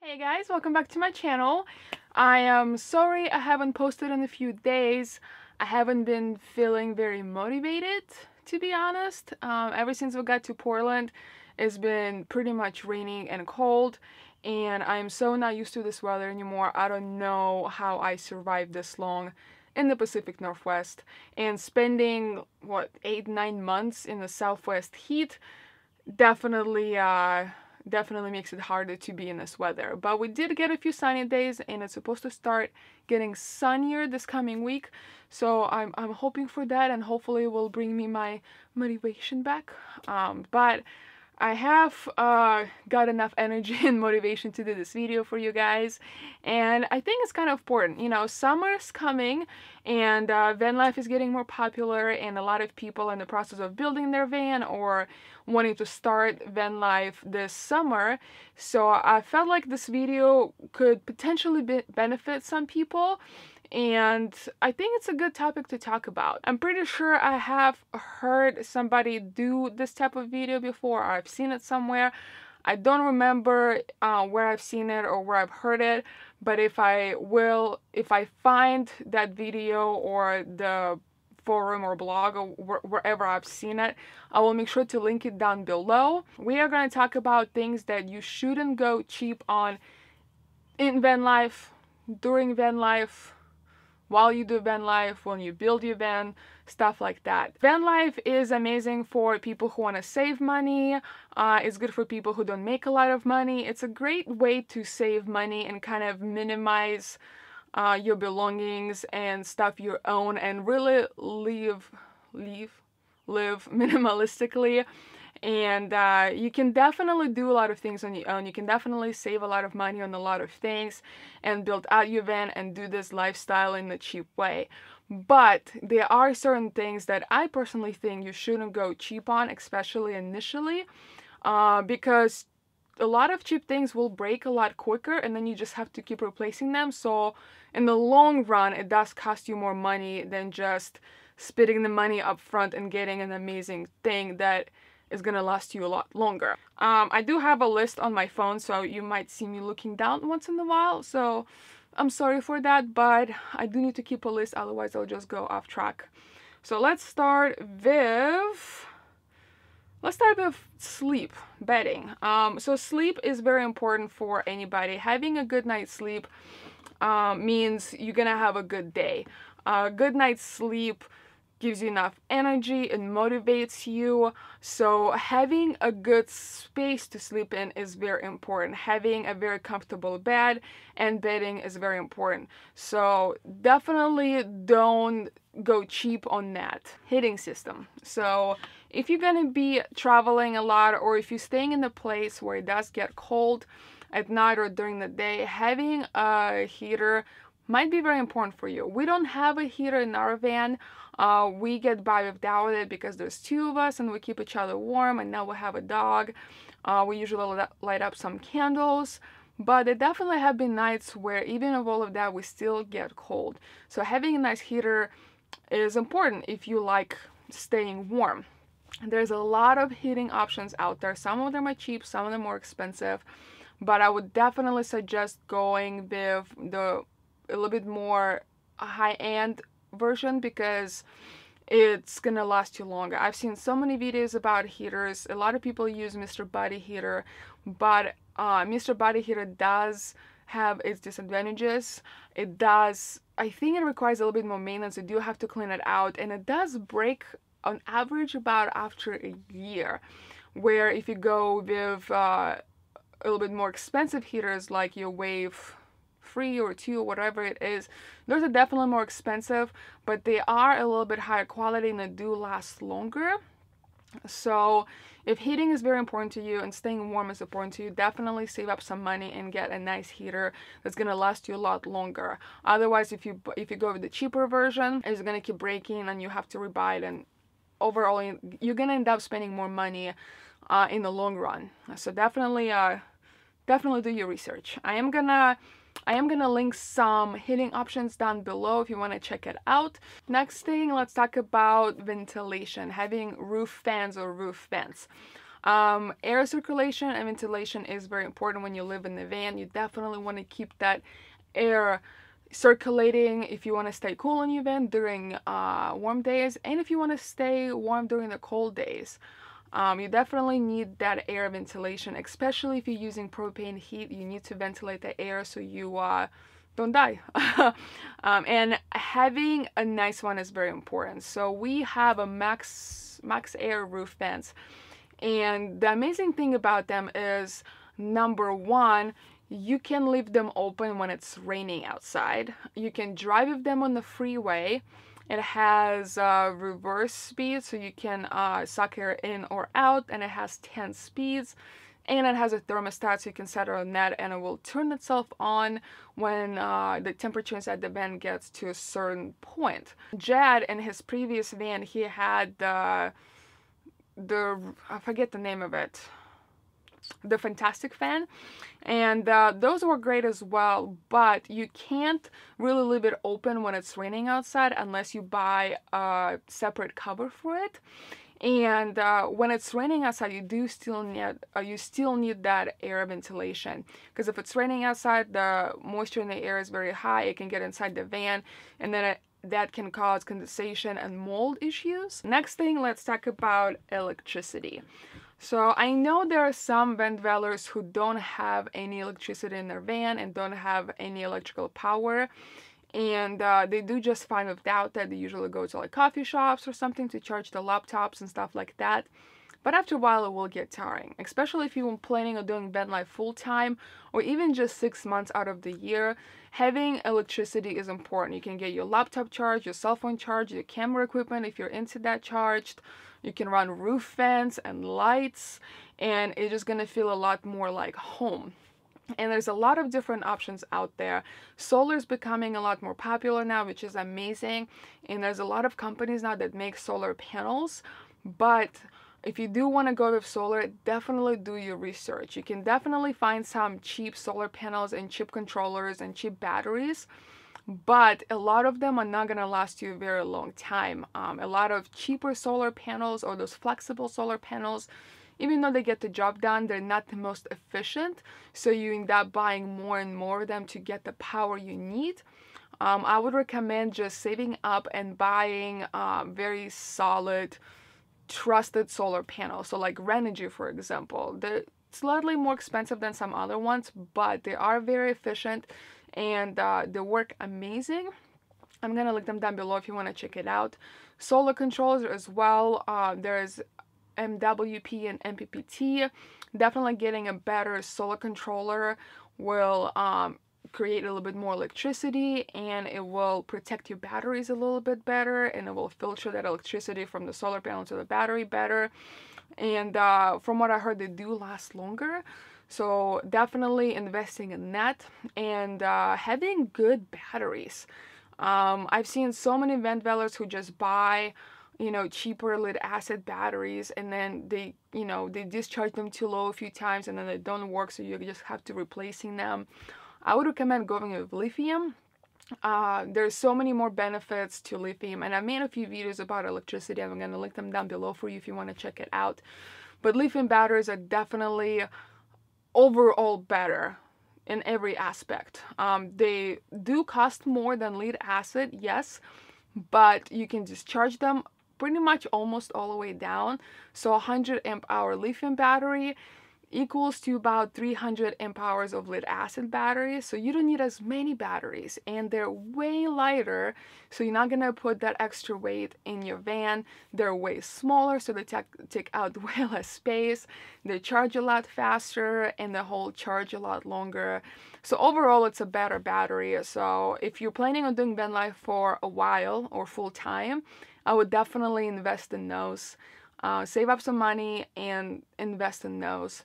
Hey guys, welcome back to my channel. I am sorry I haven't posted in a few days. I haven't been feeling very motivated, to be honest. Ever since we got to Portland, it's been pretty much raining and cold, and I'm so not used to this weather anymore. I don't know how I survived this long in the Pacific Northwest, and spending, what, 8-9 months in the Southwest heat definitely definitely makes it harder to be in this weather. But we did get a few sunny days, and it's supposed to start getting sunnier this coming week, so I'm hoping for that, and hopefully it will bring me my motivation back. But I have got enough energy and motivation to do this video for you guys, and I think it's kind of important. You know, summer's coming, and van life is getting more popular, and a lot of people are in the process of building their van or wanting to start van life this summer. So I felt like this video could potentially benefit some people, and I think it's a good topic to talk about. I'm pretty sure I have heard somebody do this type of video before, or I've seen it somewhere. I don't remember where I've seen it or where I've heard it, but if I find that video or the forum or blog or wherever I've seen it, I will make sure to link it down below. We are going to talk about things that you shouldn't go cheap on in van life, during van life, while you do van life, when you build your van, stuff like that. Van life is amazing for people who want to save money. It's good for people who don't make a lot of money. It's a great way to save money and kind of minimize your belongings and stuff you own, and really live minimalistically. And you can definitely do a lot of things on your own. You can definitely save a lot of money on a lot of things and build out your van and do this lifestyle in a cheap way. But there are certain things that I personally think you shouldn't go cheap on, especially initially, because a lot of cheap things will break a lot quicker, and then you just have to keep replacing them. So in the long run, it does cost you more money than just spending the money up front and getting an amazing thing that is gonna last you a lot longer. I do have a list on my phone, so you might see me looking down once in a while, so I'm sorry for that, but I do need to keep a list, otherwise I'll just go off track. So let's start with sleep, bedding. So sleep is very important for anybody. Having a good night's sleep means you're gonna have a good day. Good night's sleep gives you enough energy and motivates you. So having a good space to sleep in is very important. Having a very comfortable bed and bedding is very important. So definitely don't go cheap on that. Heating system. So if you're gonna be traveling a lot, or if you're staying in a place where it does get cold at night or during the day, having a heater might be very important for you. We don't have a heater in our van. We get by without it because there's two of us and we keep each other warm, and now we have a dog. We usually light up some candles, but there definitely have been nights where even with all of that we still get cold. So having a nice heater is important if you like staying warm. There's a lot of heating options out there. Some of them are cheap, some of them more expensive, but I would definitely suggest going with the a little bit more high-end version because it's gonna last you longer. I've seen so many videos about heaters. A lot of people use Mr. Body Heater, but Mr. Body Heater does have its disadvantages. I think it requires a little bit more maintenance. You do have to clean it out, and it does break on average about after a year, where if you go with a little bit more expensive heaters like your Wave 3 or 2 or whatever it is, those are definitely more expensive, but they are a little bit higher quality and they do last longer. So if heating is very important to you and staying warm is important to you, definitely save up some money and get a nice heater that's gonna last you a lot longer. Otherwise, if you go with the cheaper version, it's gonna keep breaking and you have to rebuy it, and overall you're gonna end up spending more money in the long run. So definitely do your research. I am gonna link some heating options down below if you want to check it out. Next thing, let's talk about ventilation, having roof fans or roof vents. Air circulation and ventilation is very important when you live in the van. You definitely want to keep that air circulating if you want to stay cool in your van during warm days, and if you want to stay warm during the cold days. You definitely need that air ventilation, especially if you're using propane heat. You need to ventilate the air so you don't die. And having a nice one is very important. So we have a max air roof vents, and the amazing thing about them is, number one, you can leave them open when it's raining outside. You can drive with them on the freeway. It has reverse speed, so you can suck air in or out, and it has 10 speeds. And it has a thermostat, so you can set it on that, and it will turn itself on when the temperature inside the van gets to a certain point. Jed, in his previous van, he had the I forget the name of it, the Fantastic fan, and those were great as well, but you can't really leave it open when it's raining outside unless you buy a separate cover for it. And when it's raining outside, you still need that air ventilation, because if it's raining outside, the moisture in the air is very high. It can get inside the van, and then that can cause condensation and mold issues. Next thing, let's talk about electricity. So I know there are some van dwellers who don't have any electricity in their van and don't have any electrical power, and they do just fine without that. They usually go to like coffee shops or something to charge the laptops and stuff like that. But after a while, it will get tiring, especially if you're planning on doing van life full time or even just 6 months out of the year. Having electricity is important. You can get your laptop charged, your cell phone charged, your camera equipment if you're into that charged. You can run roof fans and lights, and it's just gonna feel a lot more like home. And there's a lot of different options out there. Solar is becoming a lot more popular now, which is amazing. And there's a lot of companies now that make solar panels. But if you do want to go with solar, definitely do your research. You can definitely find some cheap solar panels and cheap controllers and cheap batteries, but a lot of them are not going to last you a very long time. A lot of cheaper solar panels, or those flexible solar panels, even though they get the job done, they're not the most efficient, so you end up buying more and more of them to get the power you need. I would recommend just saving up and buying very solid, trusted solar panels. So like Renogy, for example, they're slightly more expensive than some other ones, but they are very efficient and they work amazing. I'm gonna link them down below if you want to check it out. Solar controllers as well. There's MWP and MPPT. Definitely getting a better solar controller will create a little bit more electricity, and it will protect your batteries a little bit better, and it will filter that electricity from the solar panel to the battery better. And from what I heard, they do last longer. So definitely investing in that, and having good batteries. I've seen so many van dwellers who just buy, you know, cheaper lead acid batteries, and then they discharge them too low a few times, and then they don't work, so you just have to replacing them. I would recommend going with lithium. There's so many more benefits to lithium, and I've made a few videos about electricity. I'm going to link them down below for you if you want to check it out. But lithium batteries are definitely overall better in every aspect. They do cost more than lead acid, yes, but you can discharge them pretty much almost all the way down. So 100 amp hour lithium battery equals to about 300 amp hours of lead acid batteries. So you don't need as many batteries, and they're way lighter, so you're not gonna put that extra weight in your van. They're way smaller, so they take out way less space. They charge a lot faster, and they hold charge a lot longer. So overall, it's a better battery. So if you're planning on doing van life for a while or full time, I would definitely invest in those. Save up some money and invest in those.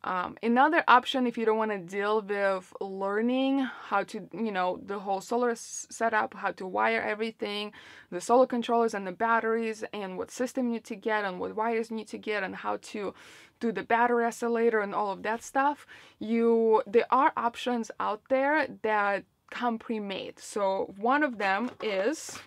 Another option, if you don't want to deal with learning how to, you know, the whole solar setup, how to wire everything, the solar controllers and the batteries, and what system you need to get and what wires you need to get, and how to do the battery isolator and all of that stuff, there are options out there that come pre-made. So one of them is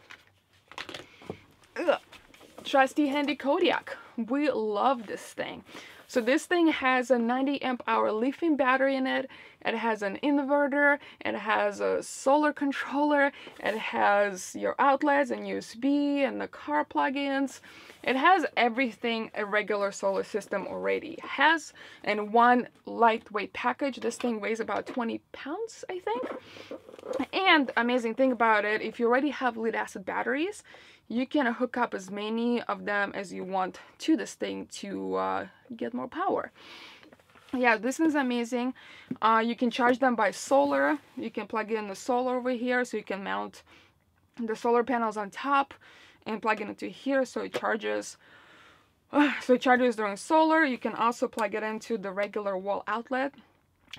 trusty handy Kodiak. We love this thing. So this thing has a 90 amp hour lithium battery in it. It has an inverter, it has a solar controller, it has your outlets and USB and the car plugins. It has everything a regular solar system already has in one lightweight package. This thing weighs about 20 pounds, I think. And amazing thing about it, if you already have lead acid batteries, you can hook up as many of them as you want to this thing to get more power. Yeah, this is amazing. You can charge them by solar. You can plug in the solar over here, so you can mount the solar panels on top and plug it into here, so it charges. So it charges during solar. You can also plug it into the regular wall outlet.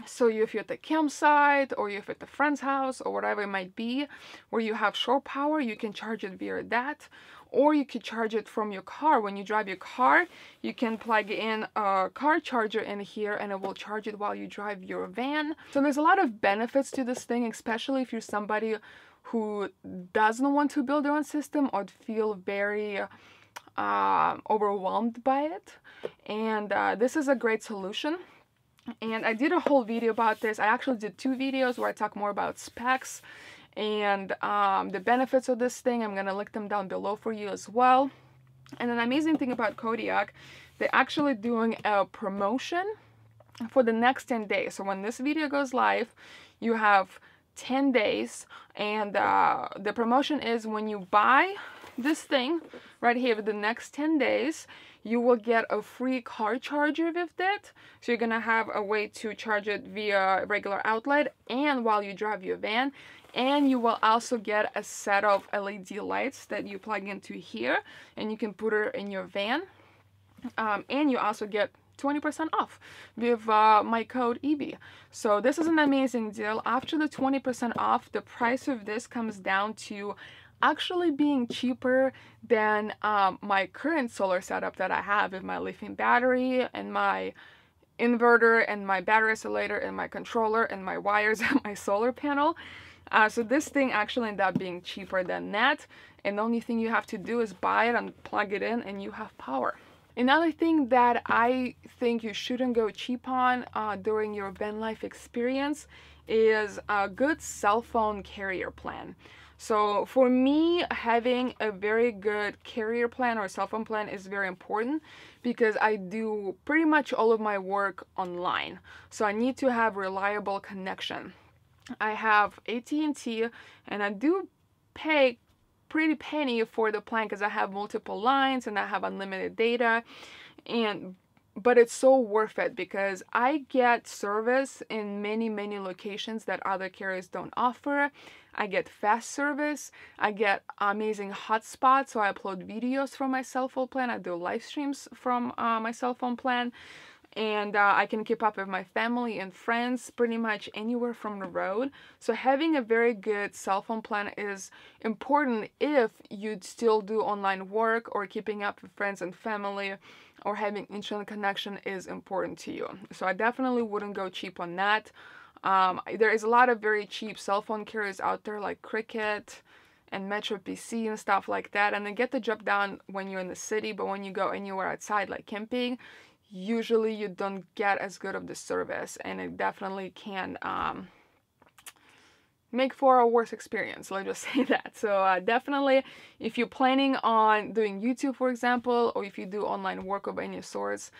So if you're at the campsite, or if you're at a friend's house, or whatever it might be, where you have shore power, you can charge it via that. Or you could charge it from your car. When you drive your car, you can plug in a car charger in here and it will charge it while you drive your van. So there's a lot of benefits to this thing, especially if you're somebody who doesn't want to build their own system or feel very overwhelmed by it. And this is a great solution. And I did a whole video about this. I actually did 2 videos where I talk more about specs and the benefits of this thing. I'm gonna link them down below for you as well. And an amazing thing about Kodiak, they're actually doing a promotion for the next 10 days. So when this video goes live, you have 10 days, and the promotion is when you buy this thing right here for the next 10 days, you will get a free car charger with it. So you're gonna have a way to charge it via regular outlet and while you drive your van. And you will also get a set of LED lights that you plug into here, and you can put it in your van. And you also get 20% off with my code Evie. So this is an amazing deal. After the 20% off, the price of this comes down to actually being cheaper than my current solar setup that I have with my lithium battery and my inverter and my battery isolator and my controller and my wires and my solar panel. So this thing actually ended up being cheaper than that, and the only thing you have to do is buy it and plug it in and you have power. Another thing that I think you shouldn't go cheap on during your van life experience is a good cell phone carrier plan. So for me, having a very good carrier plan or cell phone plan is very important because I do pretty much all of my work online. So I need to have reliable connection. I have AT&T, and I do pay pretty penny for the plan because I have multiple lines and I have unlimited data, but it's so worth it because I get service in many locations that other carriers don't offer. I get fast service, I get amazing hotspots, so I upload videos from my cell phone plan, I do live streams from my cell phone plan, and I can keep up with my family and friends pretty much anywhere from the road. So having a very good cell phone plan is important if you still do online work, or keeping up with friends and family, or having internet connection is important to you. So I definitely wouldn't go cheap on that. There is a lot of very cheap cell phone carriers out there like Cricket and Metro PC and stuff like that, and they get the job done when you're in the city, but when you go anywhere outside like camping, usually you don't get as good of the service, and it definitely can make for a worse experience, let's just say that. So definitely, if you're planning on doing YouTube, for example, or if you do online work of any sorts,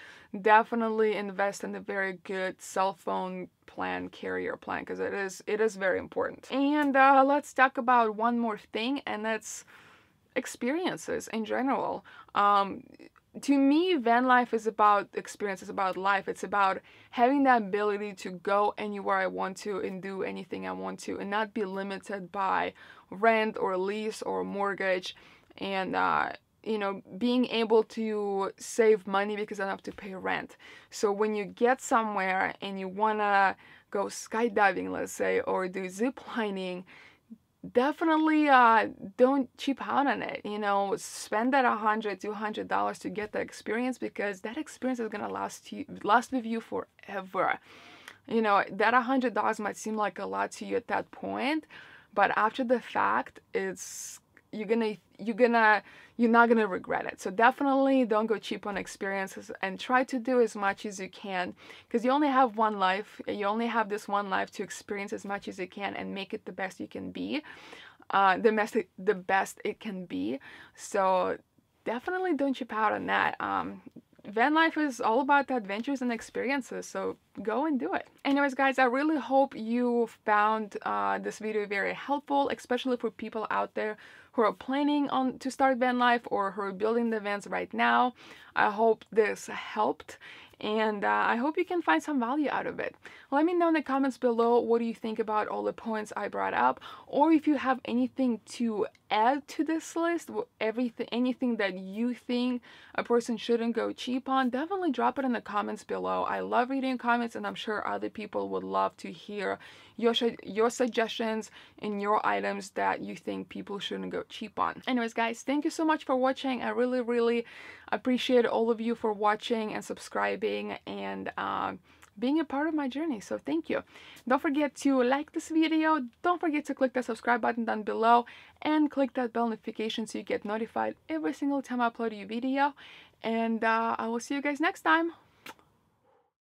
definitely invest in a very good cell phone plan, carrier plan, because it is very important. And let's talk about one more thing, and that's experiences in general. To me, van life is about experiences, about life. It's about having that ability to go anywhere I want to and do anything I want to, and not be limited by rent or lease or mortgage, and you know, being able to save money because I don't have to pay rent. So when you get somewhere and you wanna go skydiving, let's say, or do zip lining, definitely don't cheap out on it. You know, spend that $100, $200 to get the experience, because that experience is gonna last with you forever. You know, that $100 might seem like a lot to you at that point, but after the fact, it's you're not gonna regret it. So definitely don't go cheap on experiences, and try to do as much as you can, because you only have one life. You only have this one life to experience as much as you can and make it the best you can be, the best it can be. So definitely don't cheap out on that. Van life is all about adventures and experiences, so go and do it. Anyways, guys, I really hope you found this video very helpful, especially for people out there who are planning on to start van life or who are building the vans right now. I hope this helped, and I hope you can find some value out of it. Let me know in the comments below what do you think about all the points I brought up, or if you have anything to add to this list, anything that you think a person shouldn't go cheap on, definitely drop it in the comments below. I love reading comments, and I'm sure other people would love to hear your suggestions and your items that you think people shouldn't go cheap on. Anyways, guys, thank you so much for watching. I really appreciate all of you for watching and subscribing and being a part of my journey. So thank you. Don't forget to like this video. Don't forget to click the subscribe button down below and click that bell notification so you get notified every single time I upload a video. And I will see you guys next time.